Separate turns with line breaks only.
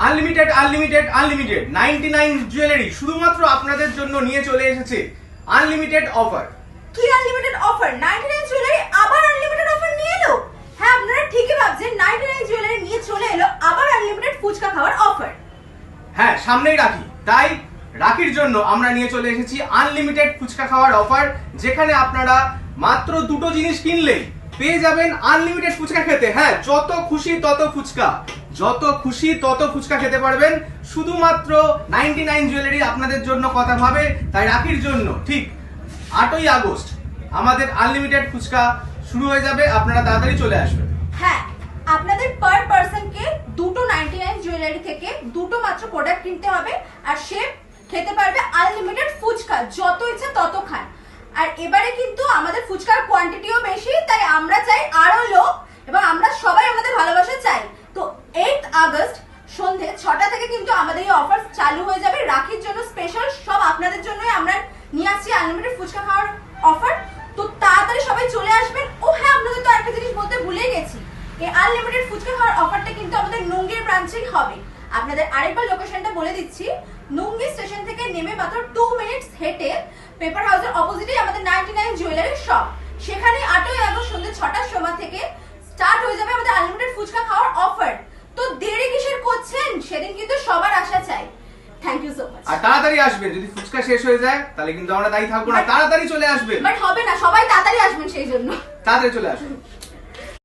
Unlimited unlimited unlimited 99 jewellery শুধুমাত্র আপনাদের জন্য নিয়ে চলে এসেছে আনলিমিটেড অফার।
কি আনলিমিটেড অফার? 99 জুয়েলারি আবার আনলিমিটেড অফার নিয়ে এলো? হ্যাঁ, আপনারা ঠিকই ভাবছেন, 99 জুয়েলারি নিয়ে চলে এলো আবার আনলিমিটেড ফুচকা খাওয়ার অফার।
হ্যাঁ, সামনেই রাখি, তাই রাখির জন্য আমরা নিয়ে চলে এসেছি আনলিমিটেড ফুচকা খাওয়ার অফার, যেখানে আপনারা মাত্র দুটো জিনিস কিনলেই পেয়ে যাবেন আনলিমিটেড ফুচকা খেতে। হ্যাঁ, যত খুশি তত ফুচকা, যত খুশি তত ফুচকা খেতে পারবেন। শুধুমাত্র 99 জুয়েলারি আপনাদের জন্য কথা ভাবে, তাই রাখির জন্য ঠিক 8ই আগস্ট আমাদের আনলিমিটেড ফুচকা শুরু হয়ে যাবে। আপনারা তাড়াতাড়ি চলে আসবেন।
হ্যাঁ, আপনাদের পার পারসনকে দুটো 99 জুয়েলারি থেকে দুটো মাত্র প্রোডাক্ট কিনতে হবে, আর সে খেতে পারবে আনলিমিটেড ফুচকা, যত ইচ্ছা তত খান। আর এবারে কিন্তু আমাদের ফুচকার কোয়ান্টিটিও বেশি, তাই আমরা চাই আরো লোক, এবং আমরা সবাই আমাদের ভালোবাসা চাই। তো 8 আগস্ট সন্ধ্যে 6টা থেকে কিন্তু আমাদের এই অফার চালু হয়ে যাবে রাখির জন্য স্পেশাল। সব আপনাদের জন্যই আমরা নিয়ে আসছি আনলিমিটেড ফুচকা খাওয়ার অফার। তো তাড়াতাড়ি সবাই চলে আসবেন। ও হ্যাঁ, আপনাদের তো একটা জিনিস বলতে ভুলে গেছি, এই আনলিমিটেড ফুচকা খাওয়ার অফারটা কিন্তু আমাদের নুঙ্গির ব্রাঞ্চেই হবে। আপনাদের আরেকবার লোকেশনটা বলে দিচ্ছি, নুঙ্গি স্টেশন থেকে নেমে মাত্র 2 মিনিটস হেঁটে পেপার হাউসের অপোজিটেই আমাদের 99 জুয়েলারি শপ। সেখানে 8ই আগস্ট সন্ধ্যে 6টার সময় থেকে স্টার্ট হয়ে যাবে আমাদের আনলিমিটেড ফুচকা খাওয়ার অফার। তো দেরি কিসের করছেন? সেদিন কিন্তু সবার আশা চাই। Thank you so much.
আর তাড়াতাড়ি আসবেন, যদি ফুচকা শেষ হয়ে যায় তাহলে কিন্তু আমরা দায়ী থাকবো না। তাড়াতাড়ি চলে আসবেন।
বাট হবে না, সবাই তাড়াতাড়ি আসবেন, সেই জন্য
তাড়াতাড়ি চলে আসবেন।